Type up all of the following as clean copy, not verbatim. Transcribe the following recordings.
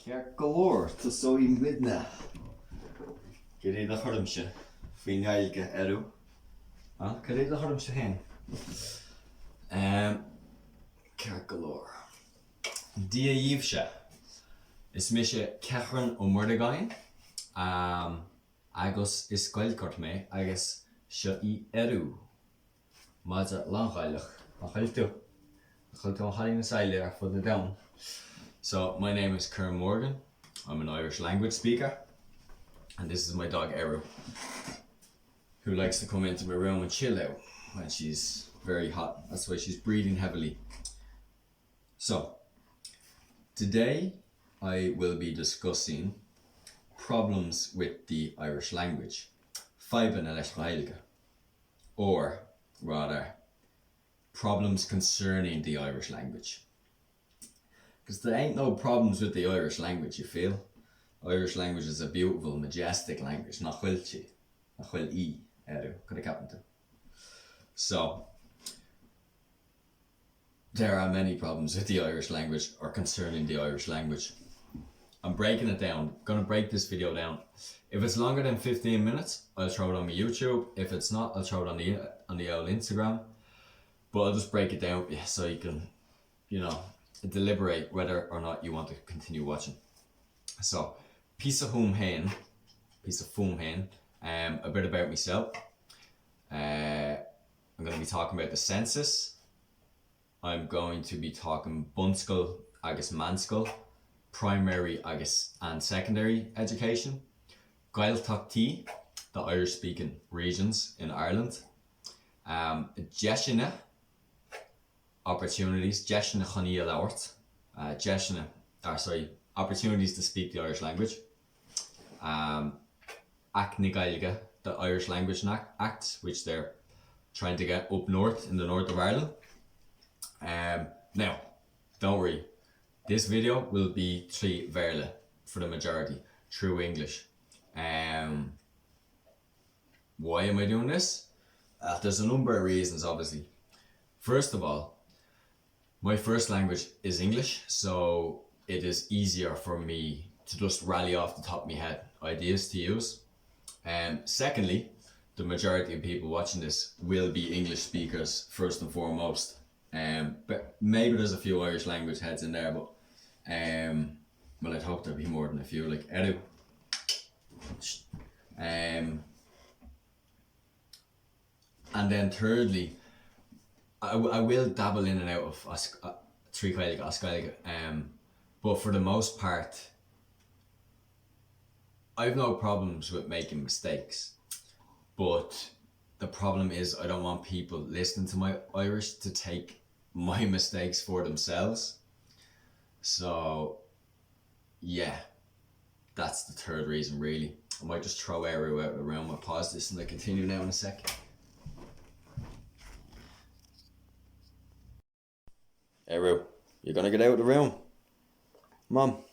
Ceart golóir tá sóí midna. Gur é le thuirmse faoin Ghaeilge arú. Gur é le thuirmse hain. Ceart golóir. Dhá Mhíle is mise ceachran ó Murdagáin. Agus is Ghaeilgeart mé agus seo í arú. Máide Ghaeilge. Ghailge an Harry na Saile ar fud na down. So my name is Kieran Morgan. I'm an Irish language speaker, and this is my dog Eru, who likes to come into my room and chill out when she's very hot. That's why she's breathing heavily. So today I will be discussing problems with the Irish language, Fiban leis Ghaeilge, or rather problems concerning the Irish language. Because there ain't no problems with the Irish language, you feel? Irish language is a beautiful, majestic language. Nach Ghaeilge, nach Ghaeilge, could have happened to. So there are many problems with the Irish language or concerning the Irish language. I'm breaking it down. I'm gonna break this video down. If it's longer than 15 minutes, I'll throw it on my YouTube. If it's not, I'll throw it on the old Instagram. But I'll just break it down so you can, deliberate whether or not you want to continue watching. So, piece of fum hain, a bit about myself. I'm going to be talking about the census. I'm going to be talking bunscoil agus manscoil, primary agus and secondary education, Gaeltachtaí, the Irish speaking regions in Ireland, Deisina, opportunities, Deisina Choní Labhairt, opportunities to speak the Irish language, Ac na Ghaeilge, the Irish Language Act, which they're trying to get up north in the north of Ireland. Now, don't worry, this video will be trí Bhéarla for the majority, true English. Why am I doing this? There's a number of reasons, obviously. First of all, my first language is English, so it is easier for me to just rally off the top of my head ideas to use. Secondly, the majority of people watching this will be English speakers first and foremost. But maybe there's a few Irish language heads in there, but well, I'd hope there'd be more than a few, like Edu. And then thirdly, I will dabble in and out of trí Ghaeilge, Ghaeilge, but for the most part, I've no problems with making mistakes. But the problem is I don't want people listening to my Irish to take my mistakes for themselves. So yeah, that's the third reason really. I might just throw Eru out of the room. I'll pause this and I'll continue now in a sec. Eru, you're gonna get out of the room. Mom,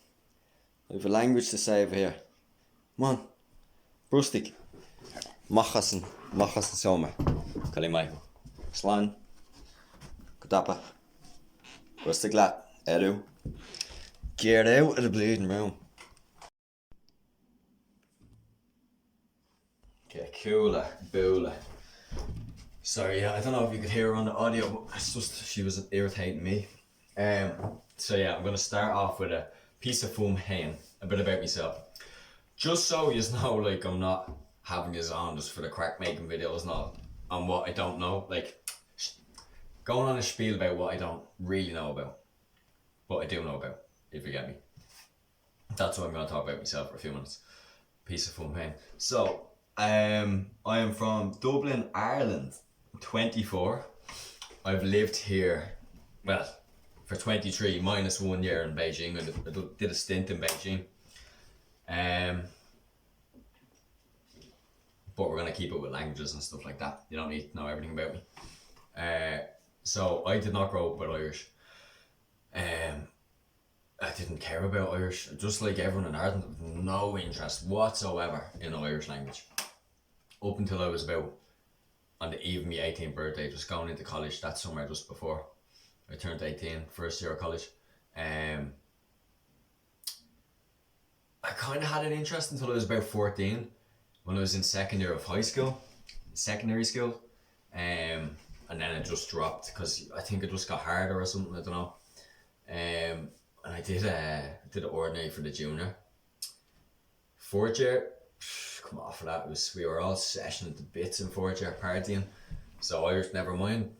I have a language to say over here. Come on. Brustig. Machasan Soma. Kalimai. Slan. Kadapa. Brustig lat. Eru. Get out of the bleeding room. Okay, cooler, booler. Sorry, I don't know if you could hear her on the audio, but it's just, she was irritating me. So yeah, I'm gonna start off with a piece of fum hain, a bit about myself. Just so you know, like, I'm not having this on just for the crack making videos, not on what I don't know, like going on a spiel about what I don't really know about, but I do know about, if you get me. That's what I'm gonna talk about myself for a few minutes. Piece of fum hain. So, I am from Dublin, Ireland. 24. I've lived here, well, for 23 minus 1 year in Beijing. I did a stint in Beijing. But we're gonna keep it with languages and stuff like that. You don't need to know everything about me. So I did not grow up with Irish. I didn't care about Irish. Just like everyone in Ireland, no interest whatsoever in the Irish language. Up until I was about on the eve of my 18th birthday, just going into college that summer just before I turned 18, first year of college. I kind of had an interest until I was about 14, when I was in second year of high school, secondary school. And then it just dropped because I think it just got harder or something, I don't know. And I did ordinary for the junior. Fourth year, come off of that, we were all sessioning to bits in fourth year, partying. So Irish, never mind.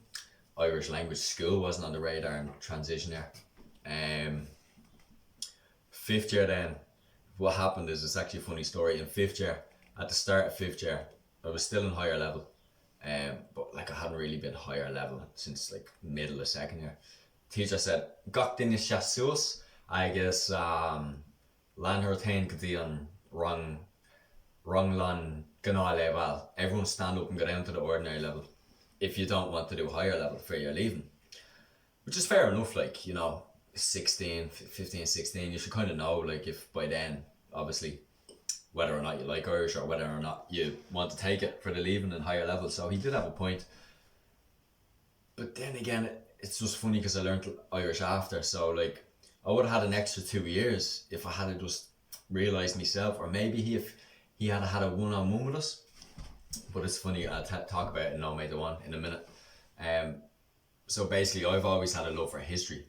Irish language school wasn't on the radar in transition year. Fifth year then, what happened is, it's actually a funny story. In fifth year, at the start of fifth year, I was still in higher level. But like I hadn't really been higher level since like middle of second year. Teacher said, "Gach din is chassus." I guess Lanhar Tain Kadian wrong lan gana level. Everyone stand up and go down to the ordinary level if you don't want to do higher level for your leaving. Which is fair enough, like, you know, 16, 15, 16, you should kind of know, like, if by then, obviously, whether or not you like Irish or whether or not you want to take it for the leaving and higher level. So he did have a point. But then again, it's just funny because I learned Irish after. So like, I would have had an extra 2 years if I had just realised myself, or maybe if he had had a one-on-one with us. But it's funny, I'll talk about it in No Made the One in a minute. So basically, I've always had a love for history.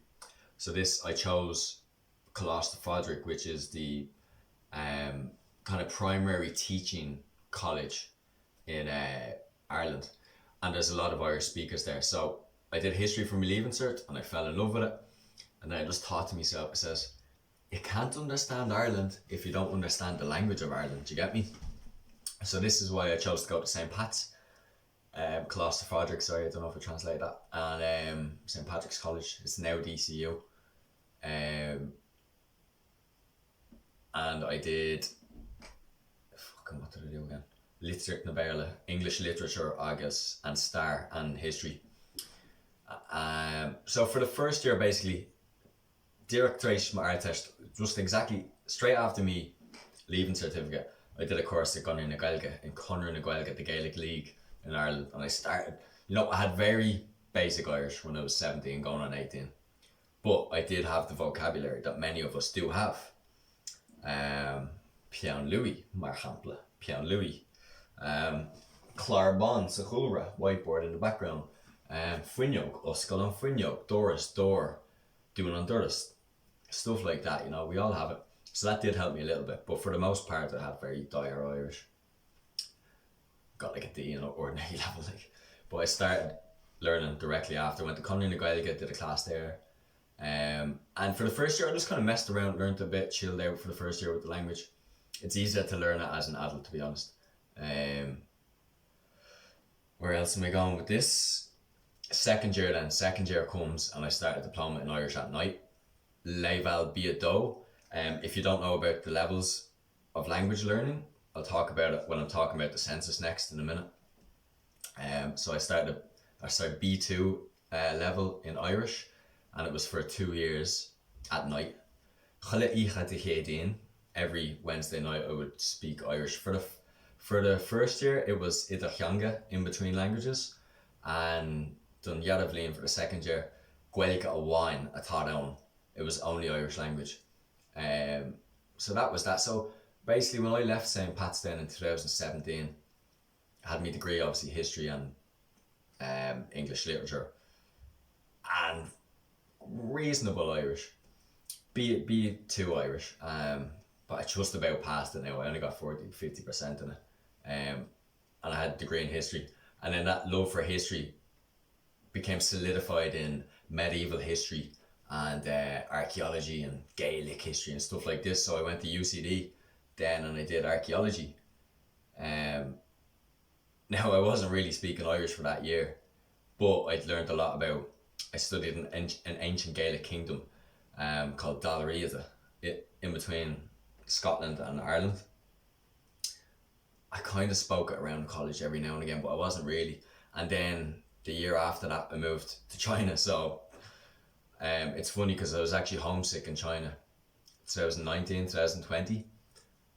So I chose Coláiste Fádric, which is the kind of primary teaching college in Ireland, and there's a lot of Irish speakers there. So I did history for my leaving cert and I fell in love with it, and then I just thought to myself, it says, you can't understand Ireland if you don't understand the language of Ireland. Do you get me? So this is why I chose to go to St. Pat's, Coláiste Fádric, sorry, I don't know if I translate that, and St. Patrick's College. It's now DCU. And I did, what did I do again? Literature na Béile, English literature, agus, and star, and history. So for the first year, basically, Directoration Artist, just exactly straight after me leaving certificate, I did a course at Ghaeilge, in Ghaeilge, the Gaelic League in Ireland, and I started, you know, I had very basic Irish when I was 17 going on 18, but I did have the vocabulary that many of us do have. Pian Louis, mar shampla, Pian Louis, Clarbon, Sachulra, whiteboard in the background, Fwynog, Oscar on Fwynog, Doris, Door, doing on Doris, stuff like that, you know, we all have it. So that did help me a little bit, but for the most part I had very dire Irish. Got like a D, you know, ordinary level, like. But I started learning directly after. Went to Conry na Ghaeilge, did a class there. And for the first year I just kind of messed around, learned a bit, chilled out for the first year with the language. It's easier to learn it as an adult, to be honest. Where else am I going with this? Second year comes and I start a diploma in Irish at night. Level Biado. If you don't know about the levels of language learning, I'll talk about it when I'm talking about the census next in a minute. So I started B2 level in Irish, and it was for 2 years at night. Every Wednesday night I would speak Irish. For the first year it was Idachanga, in between languages, and done Yaravlin for the second year. Ghaeilge a wine a Tadon. It was only Irish language. So that was that. So basically when I left St. Pat's then in 2017, I had my degree, obviously history and English literature, and reasonable Irish, B2 Irish, but I just about passed it now. I only got 50% in it, and I had a degree in history, and then that love for history became solidified in medieval history and archaeology and Gaelic history and stuff like this. So I went to UCD then and I did archaeology. Now I wasn't really speaking Irish for that year, but I'd learned a lot about, I studied an ancient Gaelic kingdom called Dhá Mhíle, in between Scotland and Ireland. I kind of spoke it around college every now and again, but I wasn't really. And then the year after that I moved to China, so it's funny because I was actually homesick in China 2019, 2020,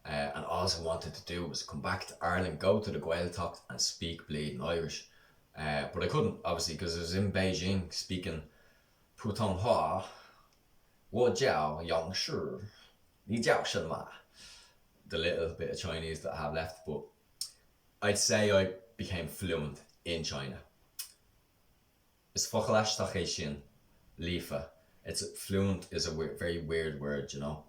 and all I wanted to do was come back to Ireland, go to the Ghaeilge and speak bleeding Irish, but I couldn't, obviously, because I was in Beijing speaking Putonghua, Wo Jiao Yang Shi, Ní dócha má. The little bit of Chinese that I have left, but I'd say I became fluent in China. It's fochalash sin, lifa. It's fluent is a very weird word, you know.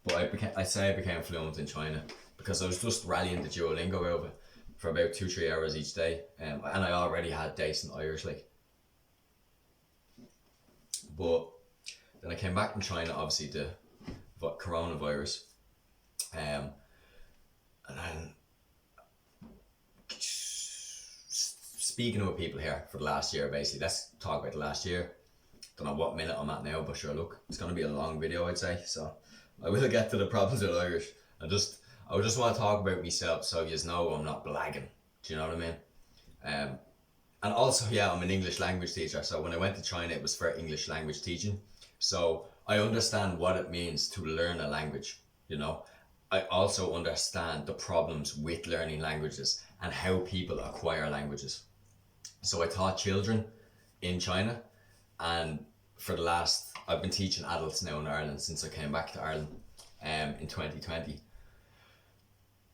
But I'd say I became fluent in China because I was just rallying the Duolingo over for about 2-3 hours each day, and I already had decent Irish, like. But then I came back from China, obviously the coronavirus, and then speaking with people here for the last year, basically. Let's talk about the last year. Don't know what minute I'm at now, but sure, look, it's gonna be a long video, I'd say. So I will get to the problems with Irish. I just want to talk about myself, so you know I'm not blagging. Do you know what I mean? And also, yeah, I'm an English language teacher. So when I went to China, it was for English language teaching. So I understand what it means to learn a language. You know, I also understand the problems with learning languages and how people acquire languages. So I taught children in China, and I've been teaching adults now in Ireland since I came back to Ireland in 2020.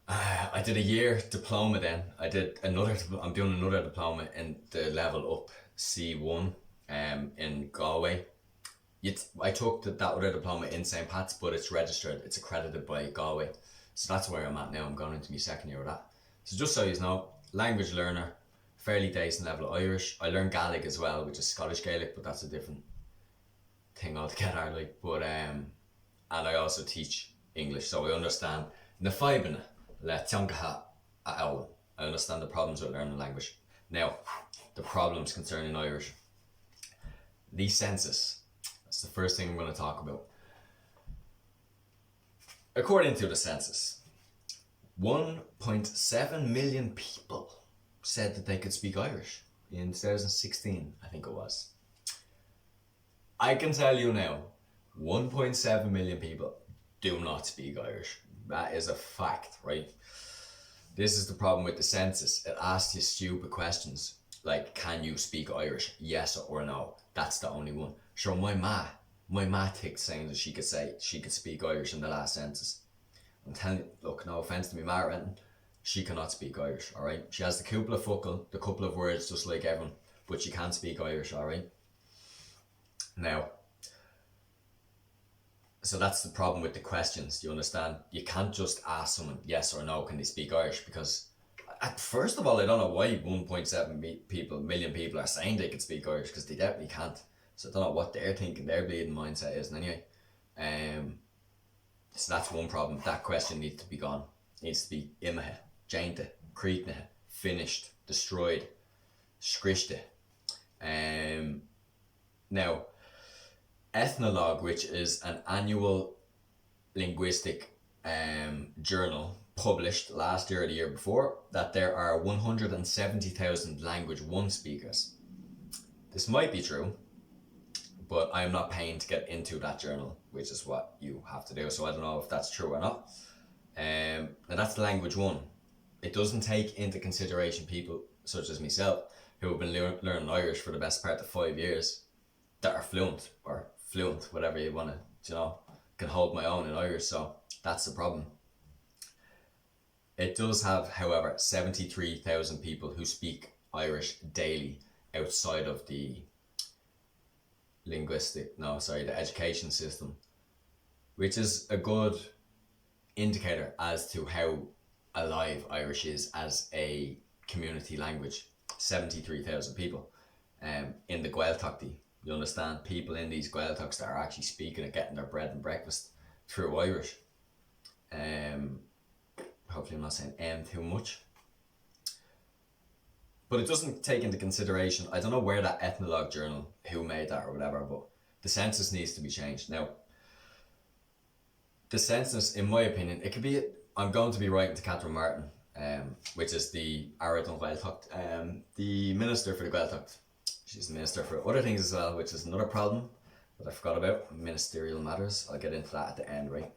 I did a year diploma then. I'm doing another diploma in the level up C1 in Galway. I took that other diploma in St. Pat's, but it's registered, it's accredited by Galway. So that's where I'm at now. I'm going into my second year of that. So just so you know, language learner, fairly decent level of Irish. I learned Ghaeilge as well, which is Scottish Gaelic, but that's a different thing altogether. Like, but and I also teach English, so I understand na fibre le tiongaha a owl. I understand the problems with learning language. Now, the problems concerning Irish. The census. That's the first thing I'm going to talk about. According to the census, 1.7 million people said that they could speak Irish in 2016, I think it was. I can tell you now, 1.7 million people do not speak Irish. That is a fact, right? This is the problem with the census. It asks you stupid questions like, can you speak Irish? Yes or no. That's the only one. Sure, my ma ticked saying that she could speak Irish in the last census. I'm telling you, look, no offence to me ma or anything, she cannot speak Irish, alright? She has the couple of words just like everyone, but she can't speak Irish, alright? Now, so that's the problem with the questions, do you understand? You can't just ask someone yes or no, can they speak Irish? Because, first of all, I don't know why 1.7 million people are saying they can speak Irish, because they definitely can't. So I don't know what they're thinking, their bleeding mindset is. And anyway, so that's one problem. That question needs to be gone. It needs to be imahe, jainte, creekne, finished, destroyed, scrishte. Now, Ethnologue, which is an annual linguistic journal published last year or the year before, that there are 170,000 language one speakers. This might be true, but I am not paying to get into that journal, which is what you have to do. So I don't know if that's true or not. And that's language one. It doesn't take into consideration people such as myself who have been learning Irish for the best part of 5 years that are fluent, whatever you want to, can hold my own in Irish. So that's the problem. It does have, however, 73,000 people who speak Irish daily outside of the the education system, which is a good indicator as to how alive Irish is as a community language. 73,000 people in the Ghaeilge. You understand, people in these Ghaeilge that are actually speaking and getting their bread and breakfast through Irish. Hopefully I'm not saying too much. But it doesn't take into consideration, I don't know where that Ethnologue journal, who made that or whatever, but the census needs to be changed. Now, the census, in my opinion, it could be, I'm going to be writing to Catherine Martin, which is the Aradon Ghaeilge, the minister for the Ghaeilge. She's the minister for other things as well, which is another problem that I forgot about, ministerial matters. I'll get into that at the end, right?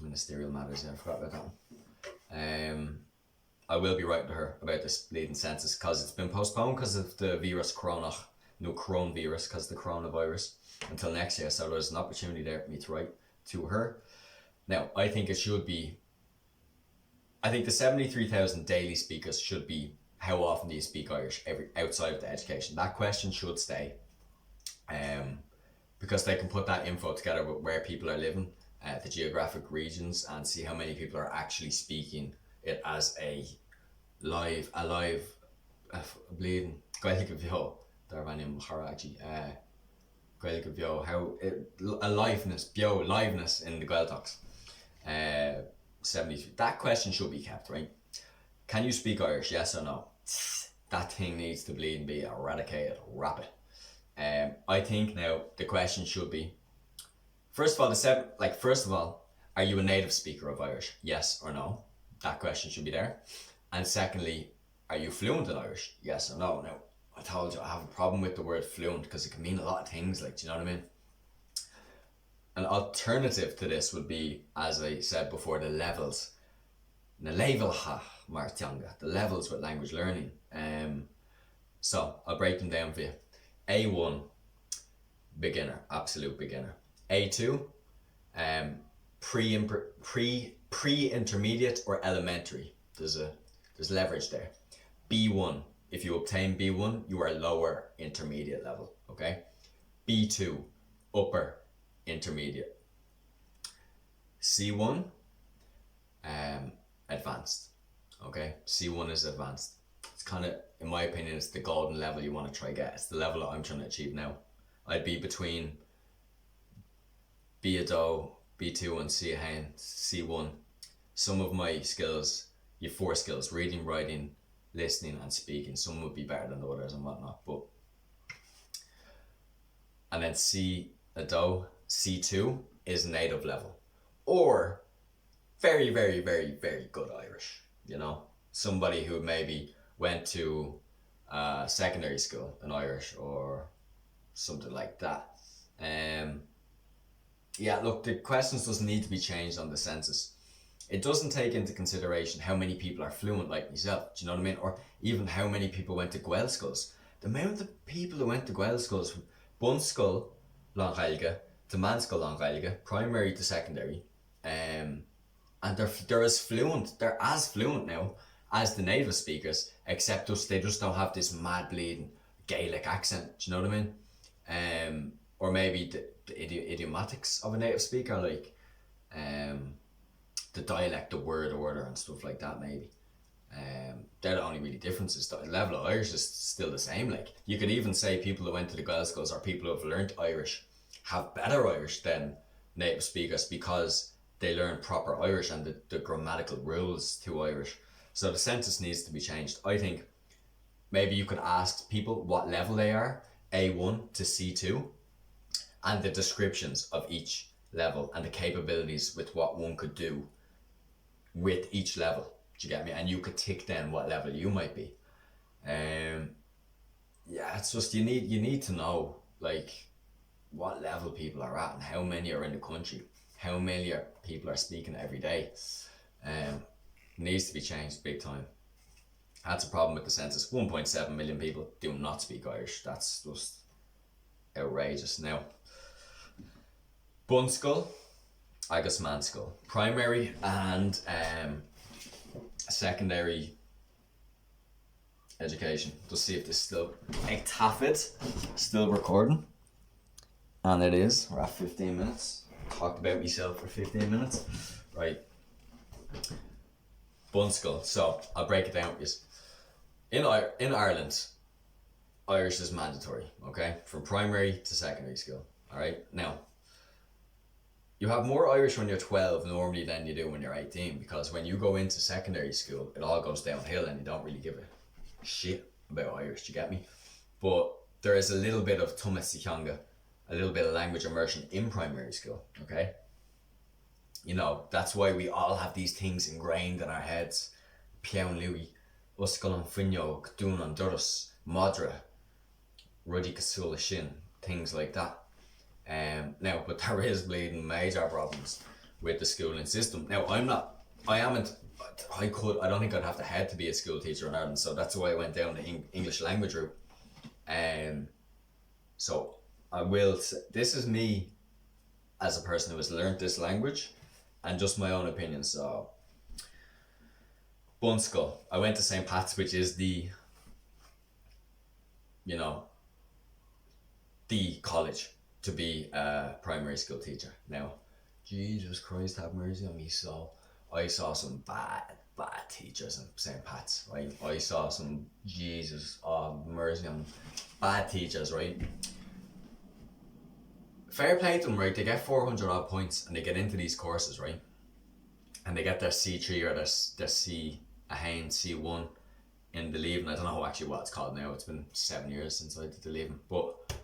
Ministerial matters, yeah, I forgot about that one. I will be writing to her about this bleeding census because it's been postponed because of the virus corona. no coronavirus because the coronavirus until next year. So there's an opportunity there for me to write to her. Now, I think it should be, I think the 73,000 daily speakers should be, how often do you speak Irish outside of the education? That question should stay. Because they can put that info together with where people are living, the geographic regions, and see how many people are actually speaking it as a live bleeding Ghaeilge bheo darvanim haraji Ghaeilge bheo, how liveness in the Gaeltachts. 73. That question should be kept, right? Can you speak Irish? Yes or no? That thing needs to bleed and be eradicated rapid. I think now the question should be, first of all, are you a native speaker of Irish? Yes or no? That question should be there. And secondly, are you fluent in Irish? Yes or no? Now, I told you I have a problem with the word fluent because it can mean a lot of things, like, do you know what I mean? An alternative to this would be, as I said before, the levels. Na level ha martianga, the levels with language learning. So I'll break them down for you. A1, beginner, absolute beginner. A2, pre-intermediate or elementary. There's leverage there. B1, if you obtain B1, you are lower intermediate level, okay? B2, upper intermediate. C1, advanced, okay? C1 is advanced. It's kind of, in my opinion, it's the golden level you want to try get. It's the level that I'm trying to achieve now. I'd be between B a do, B2 and C1. Some of my skills, you have 4 skills: reading, writing, listening and speaking. Some would be better than the others and whatnot, but and then C a do, C2 is native level, or very, very, very, very good Irish, you know, somebody who maybe went to secondary school in Irish or something like that. Yeah, look, the questions doesn't need to be changed on the census. It doesn't take into consideration how many people are fluent like myself, do you know what I mean? Or even how many people went to Ghaeilge schools. The amount of people who went to Ghaeilge schools, from Bunschool, Long Ghaeilge, to Manschool, Long Ghaeilge, primary to secondary, and they're as fluent now as the native speakers, except they just don't have this mad bleeding Gaelic accent, do you know what I mean? Or maybe the idiomatics of a native speaker, like the dialect, the word order and stuff like that, maybe. They're the only really differences. The level of Irish is still the same. Like, you could even say people who went to the Ghaeilge schools or people who have learnt Irish have better Irish than native speakers because they learn proper Irish and the grammatical rules to Irish. So the census needs to be changed. I think maybe you could ask people what level they are, A1 to C2, and the descriptions of each level and the capabilities with what one could do with each level. Do you get me? And you could tick then what level you might be. Yeah, it's just you need to know, like, what level people are at and how many are in the country, how many people are speaking every day. Needs to be changed big time. That's a problem with the census. 1.7 million people do not speak Irish. That's just outrageous. Now, Bunschool, agus Manschool, primary and secondary education. Just see if this still still recording. And it is. We're at 15 minutes. Talked about myself for 15 minutes. Right. Bunschool. So I'll break it down with you. In Ireland, Irish is mandatory, okay? From primary to secondary school. Alright? Now, you have more Irish when you're 12 normally than you do when you're 18, because when you go into secondary school, it all goes downhill and you don't really give a shit about Irish, do you get me? But there is a little bit of Tumasichanga, a little bit of language immersion in primary school, okay? You know, that's why we all have these things ingrained in our heads. Piaun Louis, Uscalan Finyo, Kdunan Durus, Madra, Ruddy Kasula Shin, things like that. Now, but there is bleeding major problems with the schooling system. Now, I don't think I'd have the head to be a school teacher in Ireland, so that's why I went down the English language route. So this is me as a person who has learned this language, and just my own opinion. So, Bunskull, I went to St. Pat's, which is the, you know, the college to be a primary school teacher. Now, Jesus Christ, have mercy on me. So, I saw some bad teachers in St. Pat's, right? I saw some, Jesus, oh, mercy on bad teachers, right? Fair play to them, right? They get 400 odd points and they get into these courses, right? And they get their C3 or their C, a Hain C1 in the leaving. I don't know actually what it's called now. It's been 7 years since I did the leaving. But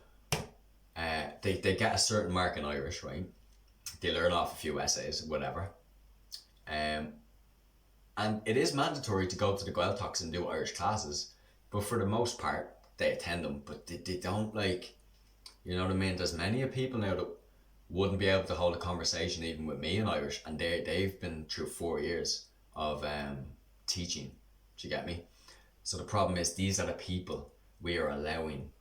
they get a certain mark in Irish, right? They learn off a few essays, whatever. And it is mandatory to go to the Ghaeilge and do Irish classes. But for the most part, they attend them. But they don't, like, you know what I mean? There's many of people now that wouldn't be able to hold a conversation even with me in Irish, and they've been through 4 years of teaching. Do you get me? So the problem is, these are the people we are allowing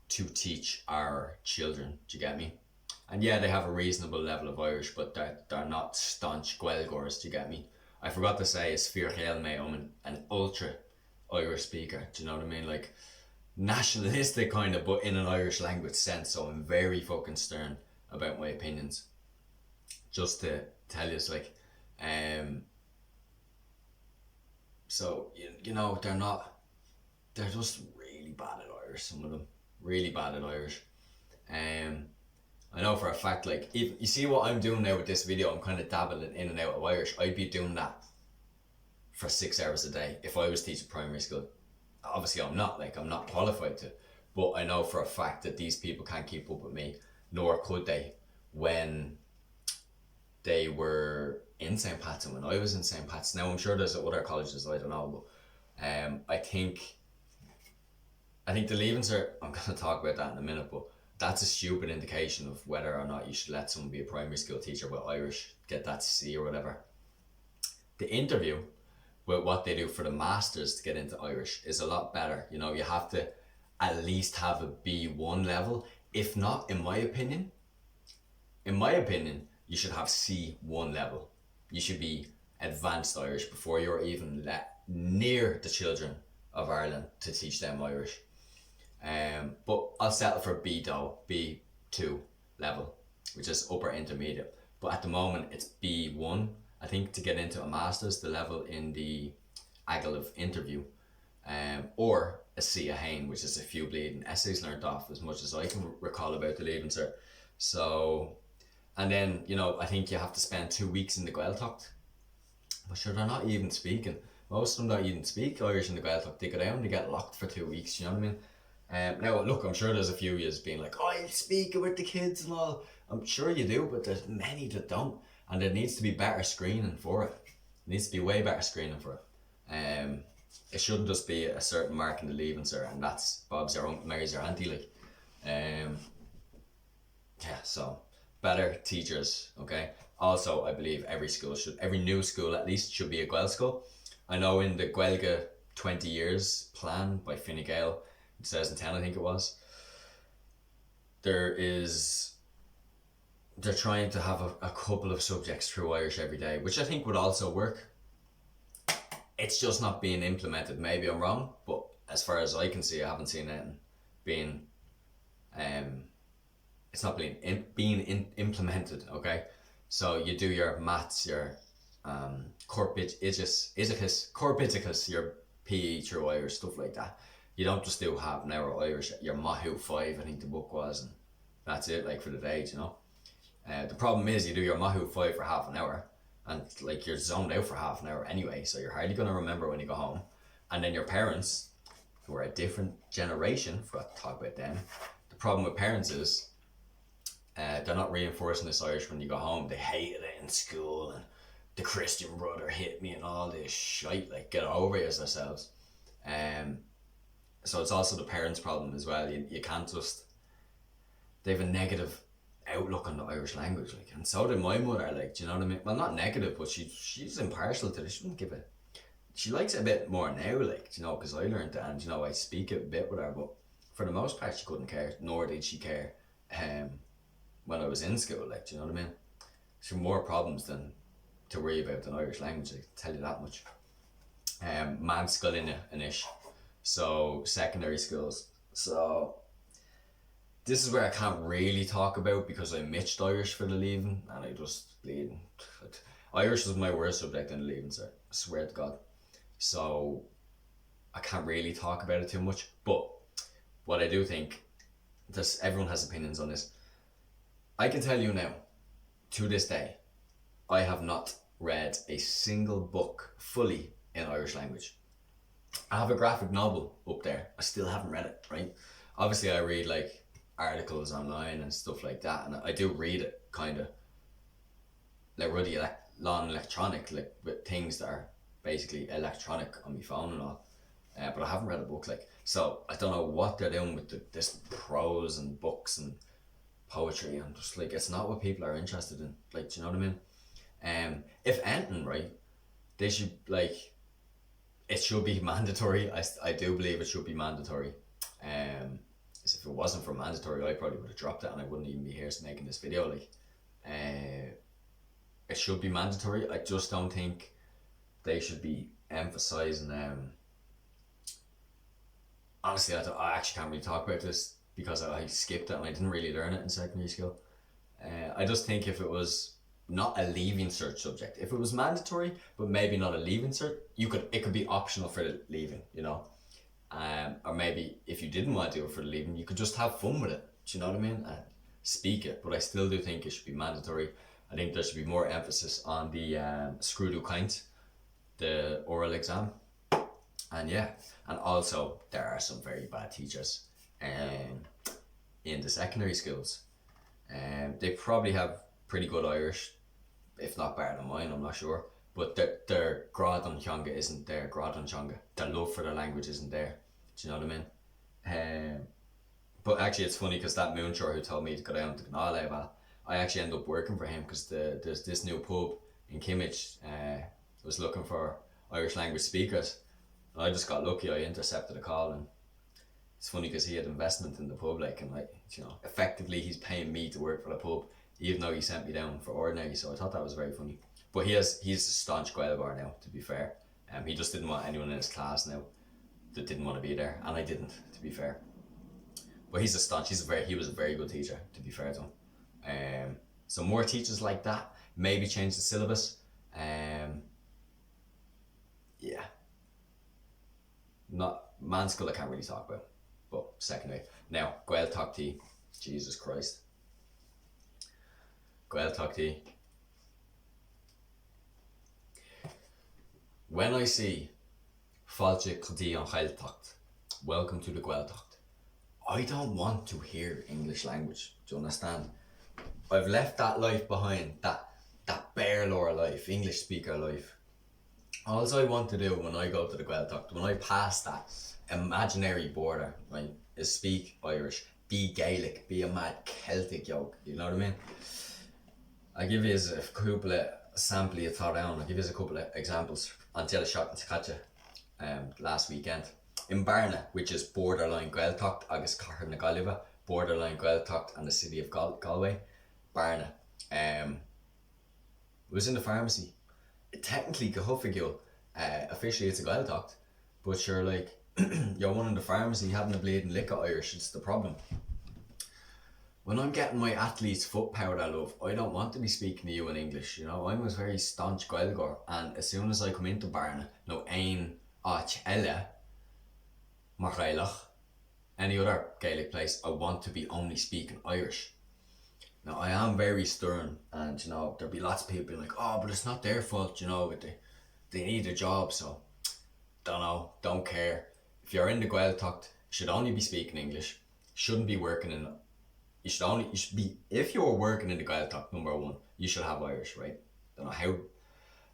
to teach our children. Do you get me? And yeah, they have a reasonable level of Irish, but they're not staunch Ghaeilgers. Do you get me? I forgot to say, is fiche, mate, I'm an ultra Irish speaker. Do you know what I mean? Like, nationalistic kind of, but in an Irish language sense. So I'm very fucking stern about my opinions. Just to tell you, it's like, so you know, they're just really bad at Irish. Some of them really bad at Irish. I know for a fact, like, if you see what I'm doing now with this video, I'm kind of dabbling in and out of Irish. I'd be doing that for 6 hours a day if I was teaching primary school. Obviously I'm not qualified to, but I know for a fact that these people can't keep up with me, nor could they when they were in St. Pat's and when I was in St. Pat's. Now I'm sure there's other colleges, I don't know, but I think the leavings are, I'm going to talk about that in a minute, but that's a stupid indication of whether or not you should let someone be a primary school teacher with Irish, get that C or whatever. The interview with what they do for the masters to get into Irish is a lot better. You know, you have to at least have a B1 level. If not, in my opinion, you should have C1 level. You should be advanced Irish before you're even let near the children of Ireland to teach them Irish. But I'll settle for B2 level, which is upper intermediate. But at the moment it's B1. I think to get into a master's, the level in the Agile interview, or a C a Hain, which is a few bleeding essays learnt off, as much as I can recall about the leaving cert. So, and then, you know, I think you have to spend 2 weeks in the Ghaeilge. But sure, they're not even speaking. Most of them don't even speak Irish in the Ghaeilge. They go down, they get locked for 2 weeks, you know what I mean? Now, look, I'm sure there's a few years being like, oh, I'll speak with the kids and all. I'm sure you do, but there's many that don't. And there needs to be better screening for it. There needs to be way better screening for it. It shouldn't just be a certain mark in the leaving cert, and that's Bob's your uncle, Mary's your auntie, like. Yeah, so better teachers, okay? Also, I believe every new school at least should be a Ghaeilge school. I know in the Ghaeilge 20 years plan by Fine Gael in 2010, I think it was, they're trying to have a couple of subjects through Irish every day, which I think would also work. It's just not being implemented. Maybe I'm wrong, but as far as I can see, I haven't seen anything being, it's not being implemented, okay? So you do your maths, your corpus, your PE through Irish, stuff like that. You don't just do half an hour Irish, your Mahu 5, I think the book was, and that's it, like, for the day, you know? The problem is you do your Mahu 5 for half an hour, and like you're zoned out for half an hour anyway, so you're hardly going to remember when you go home. And then your parents, who are a different generation, forgot to talk about them. The problem with parents is they're not reinforcing this Irish when you go home. They hated it in school, and the Christian brother hit me and all this shite, like, get over yourselves. So it's also the parents' problem as well. You can't just, they have a negative outlook on the Irish language, like, and so did my mother, like, do you know what I mean? Well, not negative, but she's impartial to it. She wouldn't give it, she likes it a bit more now, like, you know, because I learned that, and, you know, I speak it a bit with her, but for the most part, she couldn't care, nor did she care when I was in school, like, do you know what I mean? She had more problems than to worry about than Irish language, I can tell you that much. Man school in an ish, so secondary schools. So this is where I can't really talk about because I mitched Irish for the leaving and I just bleeding. Irish was my worst subject in the leaving, sir. I swear to God. So I can't really talk about it too much. But what I do think, everyone has opinions on this. I can tell you now, to this day, I have not read a single book fully in Irish language. I have a graphic novel up there. I still haven't read it, right? Obviously I read like articles online and stuff like that, and I do read it kind of like really non-electronic, like with things that are basically electronic on my phone and all. But I haven't read a book, like, so I don't know what they're doing with this prose and books and poetry. I'm just like, it's not what people are interested in, like, do you know what I mean? If anything, right, they should, like, it should be mandatory. I do believe it should be mandatory. As if it wasn't for mandatory, I probably would have dropped it and I wouldn't even be here making this video, like. It should be mandatory. I just don't think they should be emphasising, honestly, I actually can't really talk about this because I skipped it and I didn't really learn it in secondary school. I just think if it was not a leaving cert subject, if it was mandatory but maybe not a leaving cert, it could be optional for the leaving, you know. Or maybe if you didn't want to do it for the leaving, you could just have fun with it. Do you know what I mean? Speak it, but I still do think it should be mandatory. I think there should be more emphasis on the Scrúdú Caint, the oral exam. And yeah, and also there are some very bad teachers in the secondary schools. They probably have pretty good Irish, if not better than mine, I'm not sure. But their Grad an Teanga isn't there, Grad an Teanga. Their love for their language isn't there. Do you know what I mean? But actually it's funny because that Moonshore who told me to go down to Ghaeilge, I actually ended up working for him because there's this new pub in Kimmage was looking for Irish language speakers. And I just got lucky, I intercepted a call, and it's funny because he had investment in the pub, like, and like, you know, effectively he's paying me to work for the pub, even though he sent me down for ordinary, so I thought that was very funny. But he's a staunch Ghaeilge now, to be fair. He just didn't want anyone in his class now that didn't want to be there, and I didn't, to be fair. But he was a very good teacher, to be fair to him. So more teachers like that, maybe change the syllabus. Yeah. Not man school I can't really talk about, but secondary. Now, Ghailge, Jesus Christ. Ghailge. When I see Fáilte Chdi an Ghailge, welcome to the Ghailge, I don't want to hear English language. Do you understand? I've left that life behind, that bare lore life, English speaker life. All I want to do when I go to the Ghailge, when I pass that imaginary border, right, is speak Irish, be Gaelic, be a mad Celtic yoke, you know what I mean? I give you a couple of sample you thought down. I'll give you a couple of examples. Until I shot in Tacatcha last weekend. In Barna, which is borderline Ghailge, agus Cahir na Ghailge, borderline Ghailge and the city of Galway, Barna. Was in the pharmacy. Technically, Gahuffigil, officially it's a Ghailge, but sure, like, you're one in the pharmacy having a bleeding lick of Irish, it's the problem. When I'm getting my athlete's foot powder, love, I don't want to be speaking to you in English, you know. I'm a very staunch Ghailge, and as soon as I come into Barna, no ein ach ella, mar Ghailge, any other Gaelic place, I want to be only speaking Irish. Now, I am very stern, and, you know, there'll be lots of people being like, oh, but it's not their fault, you know, but they need a job, so, don't care. If you're in the Ghailge, you should only be speaking English, shouldn't be working in, if you're working in the Ghailge, number one, you should have Irish, right? Don't know how.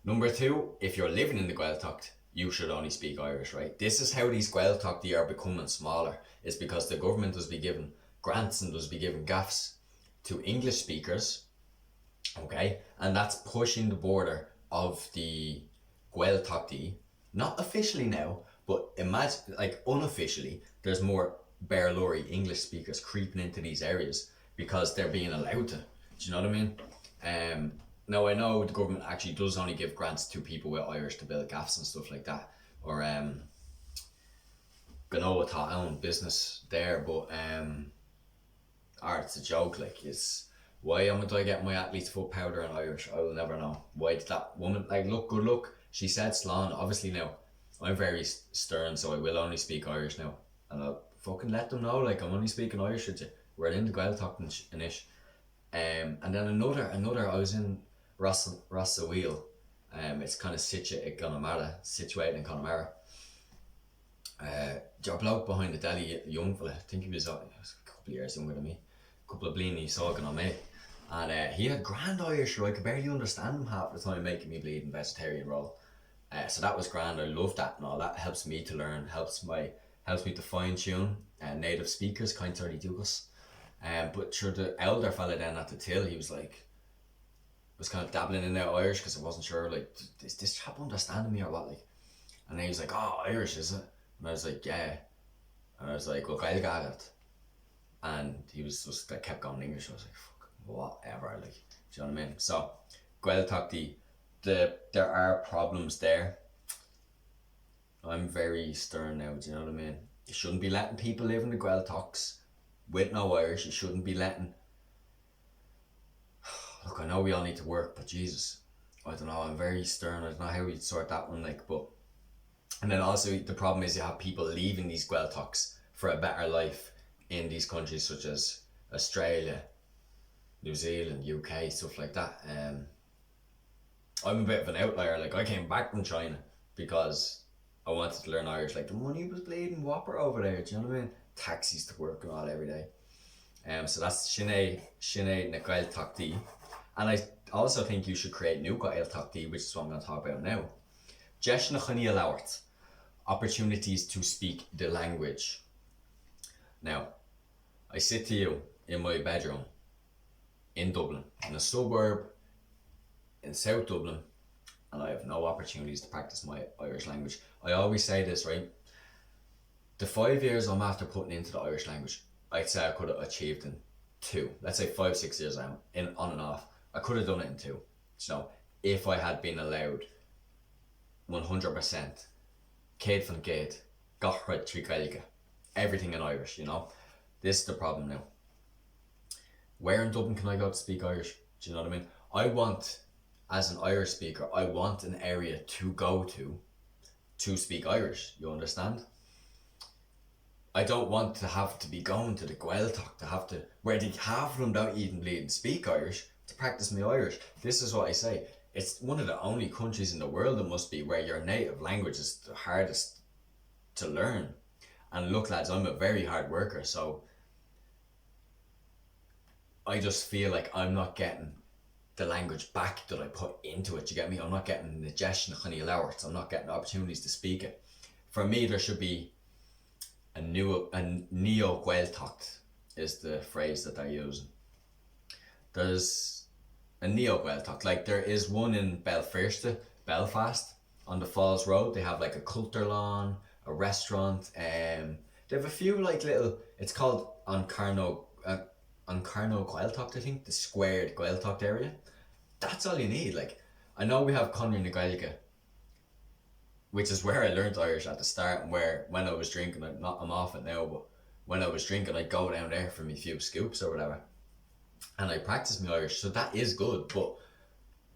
Number two, if you're living in the Ghailge, you should only speak Irish, right? This is how these Ghailge are becoming smaller. It's because the government does be giving grants and does be giving gaffs to English speakers, okay? And that's pushing the border of the Ghailge, not officially now, but imagine, like, unofficially, there's more Barelori English speakers creeping into these areas because they're being allowed to. Do you know what I mean? Now I know the government actually does only give grants to people with Irish to build gaffs and stuff like that, or Ghaeilge Tá own business there, but it's a joke. Like, it's why am I getting my athlete's foot powder in Irish? I will never know. Why did that woman, like, look, good luck. She said slán. Obviously now, I'm very stern, so I will only speak Irish now, and I'll fucking let them know, like, I'm only speaking Irish with you. We're in the Gaeltacht and ish. And then another. I was in Ras Wheel. It's kind of situated in Connemara. Your bloke behind the deli, young fella, I think he was a couple of years younger than me, a couple of bleeny sogging on me, and he had grand Irish, I could barely understand him half the time, making me bleed in vegetarian roll. So that was grand. I love that and all. That helps me to learn, helps me to fine tune native speakers, kind of Dugas. But sure, the elder fella then at the till, he was like, was kind of dabbling in their Irish because I wasn't sure, like, is this chap understanding me or what, like? And then he was like, oh, Irish, is it? And I was like, yeah. And I was like, well, Ghaeilge. And he was just, like, kept going in English. I was like, fuck, whatever, like, do you know what I mean? So, Gaeltacht, there are problems there. I'm very stern now, do you know what I mean? You shouldn't be letting people live in the Gaeltachts with no Irish. You shouldn't be letting... Look, I know we all need to work, but Jesus, I don't know, I'm very stern. I don't know how we'd sort that one, like, but... And then also the problem is you have people leaving these Gaeltachts for a better life in these countries such as Australia, New Zealand, UK, stuff like that. I'm a bit of an outlier. Like, I came back from China because I wanted to learn Irish. Like, the money was bleeding whopper over there, do you know what I mean? Taxis to work and all every day. So that's Sinné na Gaeltachtaí. And I also think you should create new Gaeltachtaí, which is what I'm going to talk about now. Deis na Chine Lauert. Opportunities to speak the language. Now, I sit to you in my bedroom in Dublin, in a suburb in South Dublin, and I have no opportunities to practice my Irish language. I always say this, right? The 5 years I'm after putting into the Irish language, I'd say I could have achieved in 2. Let's say 5-6 years I'm in on and off. I could have done it in 2. So if I had been allowed 100%, Céad fan Ghaid, Gachra trí Ghaeilge, everything in Irish, you know? This is the problem now. Where in Dublin can I go to speak Irish? Do you know what I mean? I want, as an Irish speaker, I want an area to go to speak Irish, you understand? I don't want to have to be going to the Gaeltacht, to have to, where half of them don't even bleed and speak Irish, to practice my Irish. This is what I say. It's one of the only countries in the world, it must be, where your native language is the hardest to learn. And look, lads, I'm a very hard worker, so I just feel like I'm not getting the language back that I put into it. You get me? I'm not getting the Deis na Chine Lauert. I'm not getting opportunities to speak it. For me, there should be a neo Gaeltacht is the phrase that they're using. There's a neo Gaeltacht, like there is one in Belfast, on the Falls Road. They have like a culture lawn, a restaurant. They have a few like little. It's called Ancarno Gaeltacht, I think, the squared Gaeltacht area. That's all you need. Like, I know we have Conry na Ghaeilge, which is where I learned Irish at the start, and where when I was drinking, I'm off it now, but when I was drinking, I'd go down there for me few scoops or whatever, and I practiced my Irish, so that is good. But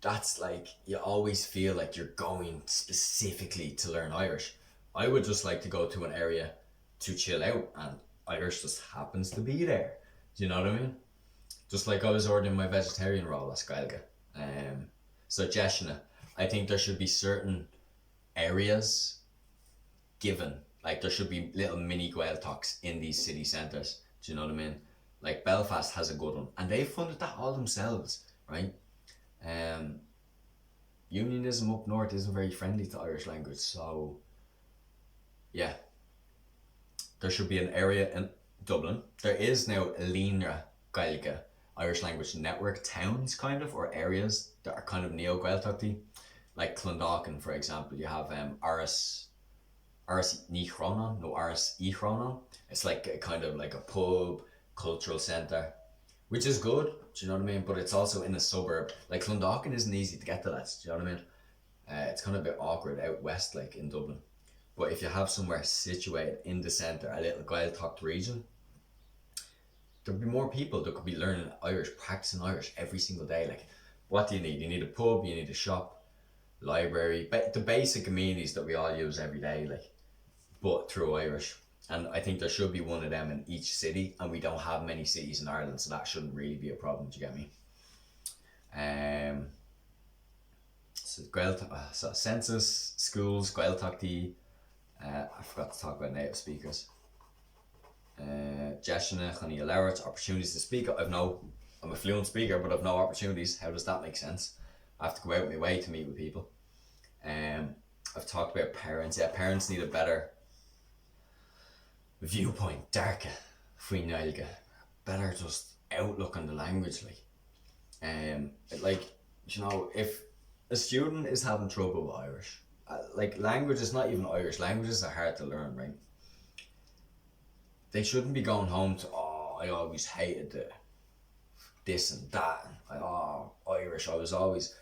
that's like, you always feel like you're going specifically to learn Irish. I would just like to go to an area to chill out, and Irish just happens to be there. Do you know what I mean? Just like I was ordering my vegetarian roll at Ghaeilge. So Jeshna, I think there should be certain areas given, like there should be little mini Gaeltachts in these city centres. Do you know what I mean? Like Belfast has a good one, and they funded that all themselves, right? Unionism up north isn't very friendly to Irish language, so yeah, there should be an area in Dublin. There is now a Líonra Ghaeilge Irish language network towns, kind of, or areas that are kind of neo Gaeltachty, like Clondalkin, for example. You have Aris Ars Ní Chrónon, no Ars I Chrónon. It's like a kind of like a pub, cultural centre, which is good, do you know what I mean? But it's also in a suburb. Like Clondalkin isn't easy to get to that, do you know what I mean? It's kind of a bit awkward out west, like in Dublin. But if you have somewhere situated in the centre, a little Gaeltacht region, there'll be more people that could be learning Irish, practicing Irish every single day. Like, what do you need? You need a pub, you need a shop, library, the basic amenities that we all use every day, like, but through Irish. And I think there should be one of them in each city, and we don't have many cities in Ireland, so that shouldn't really be a problem. Do you get me? So census, schools, Gaeltachtaí. I forgot to talk about native speakers. Jeshna, Chani Alert, opportunities to speak. I'm a fluent speaker, but I've no opportunities. How does that make sense? I have to go out my way to meet with people. I've talked about parents. Yeah, parents need a better viewpoint, darker, faoin Ghaeilge, better just outlook on the language. Like, you know, if a student is having trouble with Irish, like language is not even Irish, languages are hard to learn, right? They shouldn't be going home to, oh, I always hated this and that. Irish, I was always,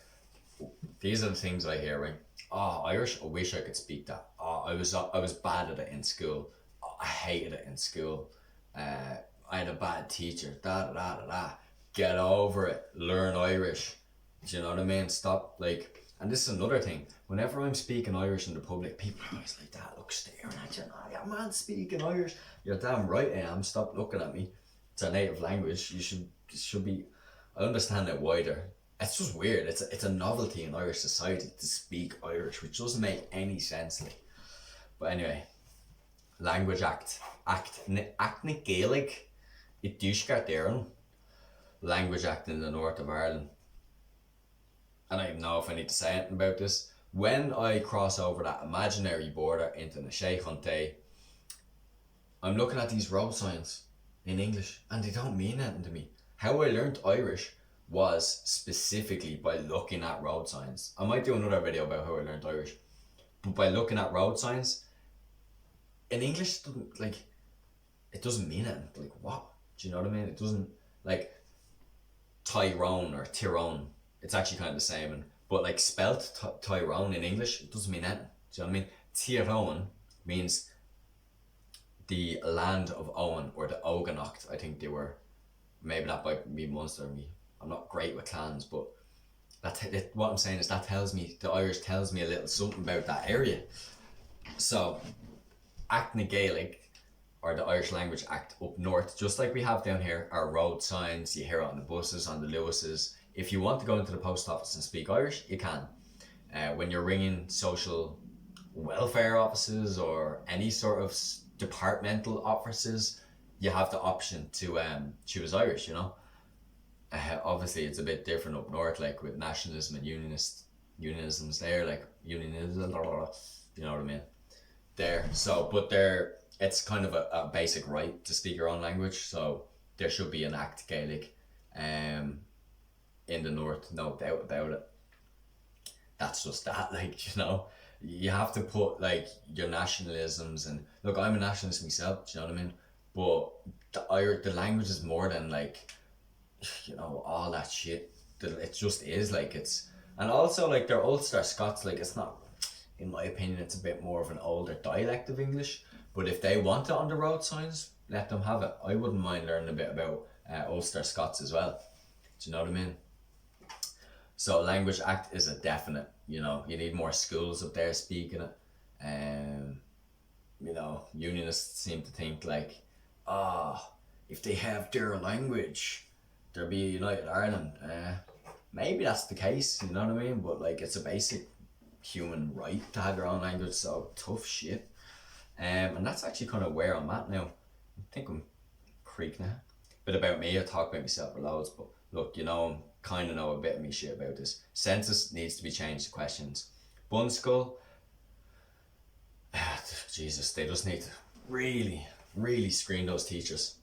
these are the things I hear, right? Oh, Irish, I wish I could speak that. Oh, I was bad at it in school. Oh, I hated it in school. I had a bad teacher. Da da da da da. Get over it. Learn Irish. Do you know what I mean? Stop, like, and this is another thing. Whenever I'm speaking Irish in the public, people are always like that, look, staring at you. Oh, yeah, man, speaking Irish. You're damn right I am. Stop looking at me. It's a native language. You should be. I understand it wider. It's just weird. It's a novelty in Irish society to speak Irish, which doesn't make any sense. Like. But anyway, Language Act na Ghaeilge I dúscar Éireann. Language Act in the north of Ireland. And I don't know if I need to say anything about this. When I cross over that imaginary border into the Shea, I'm looking at these road signs in English and they don't mean anything to me. How I learnt Irish was specifically by looking at road signs. I might do another video about how I learnt Irish, but by looking at road signs, in English, it doesn't mean anything. Like, what? Do you know what I mean? It doesn't, like, Tyrone or Tyrone, it's actually kind of the same, but like spelt Tyrone in English, it doesn't mean anything. Do you know what I mean? Tyrone means the land of Owen, or the Oganacht. I think they were, maybe that might be Munster. I'm not great with clans, but what I'm saying is that tells me, the Irish tells me a little something about that area. So, Act na Ghaeilge, or the Irish Language Act up north, just like we have down here, are road signs. You hear it on the buses, on the Lewises. If you want to go into the post office and speak Irish, you can. When you're ringing social welfare offices or any sort of departmental offices, you have the option to choose Irish, you know. Obviously it's a bit different up north, like with nationalism and unionisms there, like unionism, you know what I mean? There, so, but it's kind of a basic right to speak your own language, so there should be an Act Gaelic in the north, no doubt about it. That's just that, like, you know, you have to put like your nationalisms, and look, I'm a nationalist myself, do you know what I mean? But the language is more than like, you know, all that shit. It just is, like, it's, and also like they're Ulster Scots, like it's not, in my opinion, it's a bit more of an older dialect of English. But if they want it on the road signs, let them have it. I wouldn't mind learning a bit about Ulster Scots as well. Do you know what I mean? So Language Act is a definite, you know, you need more schools up there speaking it. You know, unionists seem to think like, if they have their language, there'll be a united Ireland. Maybe that's the case, you know what I mean? But like, it's a basic human right to have your own language, so tough shit. And that's actually kind of where I'm at now. I think I'm creek now. Bit about me, I talk about myself for loads, but look, you know, kind of know a bit of me shit about this. Census needs to be changed to questions. Bun Skull, Jesus, they just need to really, really screen those teachers.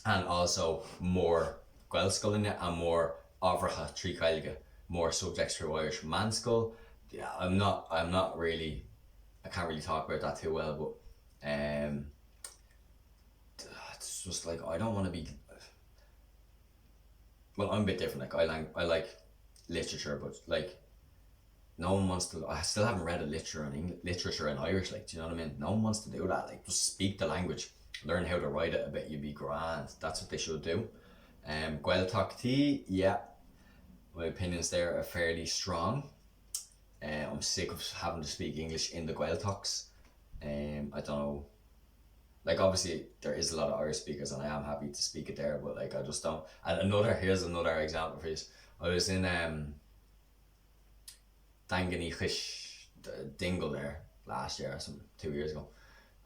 And also more Ghaeilge in it, and more Ábhartha Trí Ghaeilge, more subjects for Irish. Man Skull, yeah, I'm not really I can't really talk about that too well, but it's just like I don't want to be. Well, I'm a bit different. Like I like literature, but like no one wants to. I still haven't read a literature in Irish. Like, do you know what I mean? No one wants to do that. Like, just speak the language, learn how to write it a bit. You'd be grand. That's what they should do. Gaeltacht, yeah, my opinions there are fairly strong. I'm sick of having to speak English in the Gaeltachts. I don't know. Like, obviously there is a lot of Irish speakers, and I am happy to speak it there. But like, I just don't. And here's another example for you. I was in Danganich Dingle there last year or something, 2 years ago,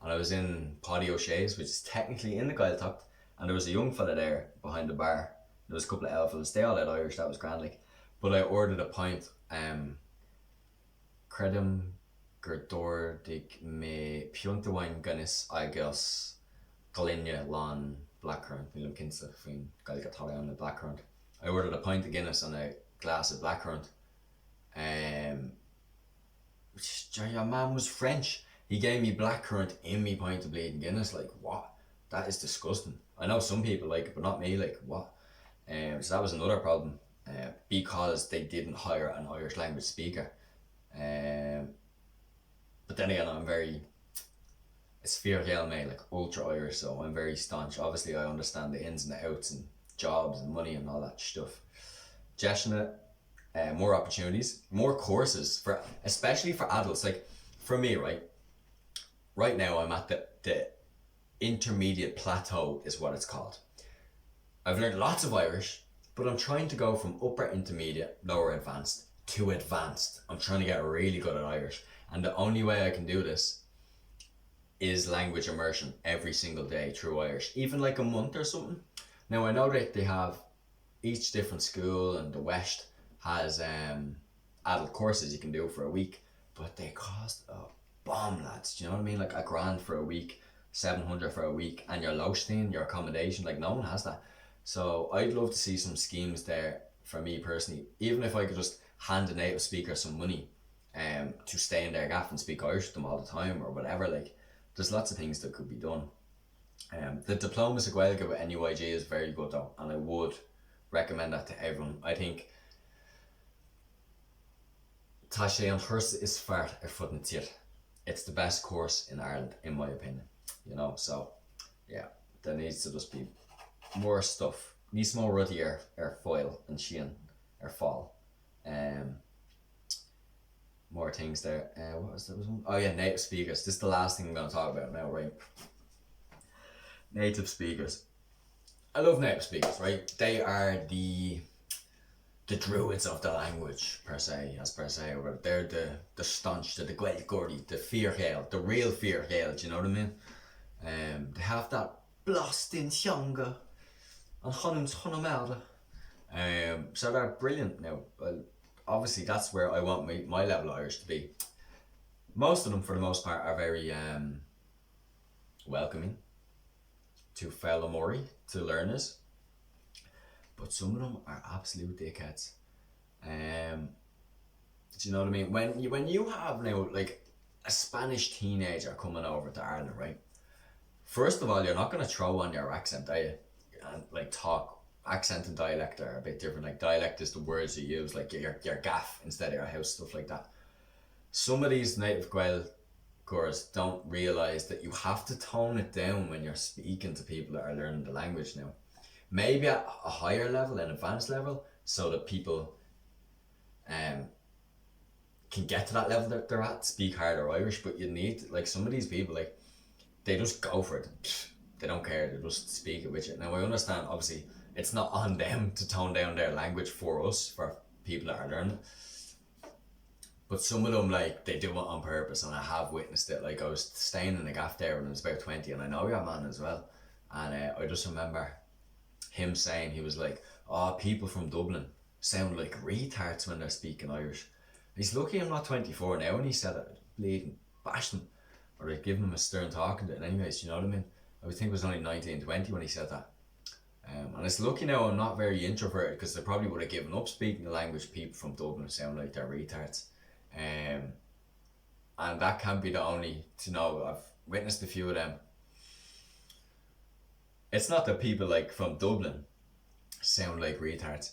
and I was in Paddy O'Shea's, which is technically in the Gaeltacht, and there was a young fella there behind the bar. There was a couple of elfels. They all had Irish. That was grand. Like, but I ordered a pint. Credum Gerdordig me Piontawain Guinness Agus Galinia Lan Blackcurrant. Milam Kinsa Fin Ghaeilge on the blackcurrant. I ordered a pint of Guinness and a glass of blackcurrant. Your man was French. He gave me blackcurrant in me pint of bleeding Guinness. Like, what? That is disgusting. I know some people like it, but not me. Like, what? So that was another problem. Because they didn't hire an Irish language speaker. But then again, I'm very, it's fiche me, like ultra Irish, so I'm very staunch. Obviously, I understand the ins and the outs and jobs and money and all that stuff. Jeshna, more opportunities, more courses for, especially for adults. Like for me, right now I'm at the intermediate plateau is what it's called. I've learned lots of Irish, but I'm trying to go from upper intermediate, lower advanced to advanced. I'm trying to get really good at Irish, and the only way I can do this is language immersion every single day through Irish, even like a month or something. Now I know that they have each different school, and the West has adult courses you can do for a week, but they cost a bomb, lads. Do you know what I mean? Like $1,000 for a week, 700 for a week, and your Lochstein, your accommodation. Like, no one has that. So I'd love to see some schemes there for me personally, even if I could just hand a native speaker some money to stay in their gaff and speak Irish with them all the time or whatever. Like, there's lots of things that could be done. The Diplomas of Ghaeilge with NUIG is very good though, and I would recommend that to everyone. I think Tá sé an churs is fart fud na tír. It's the best course in Ireland, in my opinion. You know, so yeah, there needs to just be more stuff. Nís mó rudí foil and shean fall. More things there. What was there? Was one? Oh yeah, native speakers. This is the last thing I'm going to talk about now, right? Native speakers. I love native speakers, right? They are the druids of the language, per se. Or they're the staunch, the Ghaeilge, the fiche, the real fiche, do you know what I mean? They have that blasting shanga and honum. So they're brilliant now. Obviously that's where I want my level of Irish to be. Most of them, for the most part, are very welcoming to fellow Māori, to learners, but some of them are absolute dickheads. Do you know what I mean? When you have now like a Spanish teenager coming over to Ireland, right? First of all, you're not going to throw on your accent, are you? And like talk. Accent and dialect are a bit different. Like, dialect is the words you use, like your gaff instead of your house, stuff like that. Some of these native Gaeilgeoirs don't realise that you have to tone it down when you're speaking to people that are learning the language now. Maybe at a higher level, an advanced level, so that people can get to that level that they're at, speak harder Irish. But you need, like, some of these people, like, they just go for it. They don't care, they just speak it with you. Now I understand, obviously, it's not on them to tone down their language for us, for people that are learning. But some of them, like, they do it on purpose, and I have witnessed it. Like, I was staying in a gaff there when I was about 20, and I know your man as well. And I just remember him saying, he was like, oh, people from Dublin sound like retards when they're speaking Irish. He's lucky I'm not 24 now, and he said it, bleeding, bashed him. Or like, give him a stern talking to it. Anyways, you know what I mean? I would think it was only 19, 20 when he said that. And it's lucky now I'm not very introverted, because I probably would have given up speaking the language. People from Dublin sound like they're retards. And that can't be the only, I've witnessed a few of them. It's not that people like from Dublin sound like retards.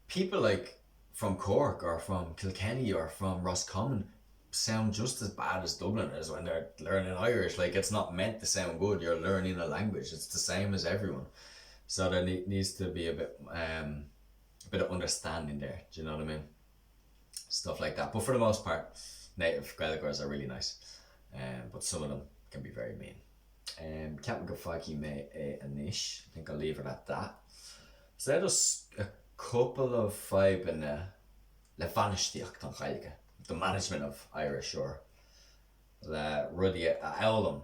People like from Cork or from Kilkenny or from Roscommon sound just as bad as Dubliners when they're learning Irish. Like, it's not meant to sound good. You're learning a language. It's the same as everyone. So there needs to be a bit of understanding there. Do you know what I mean? Stuff like that. But for the most part, native Ghaeilgers are really nice. But some of them can be very mean. Ceapan go fáicí mé anois. I think I'll leave it at that. So there's a couple of vibe in le bhainisteocht an Ghaeilge, the management of Irish, or le rudí a eolam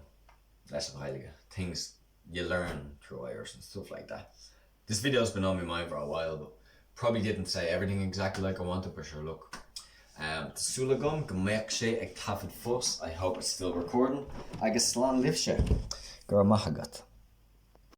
leis an Ghaeilge, things you learn through Irish and stuff like that. This video's been on my mind for a while, but probably didn't say everything exactly like I wanted, but sure, look. Tasúla gom go mbeadh sé ag tafod fós. I hope it's still recording. Agus slán libh sé. Gur maith agat.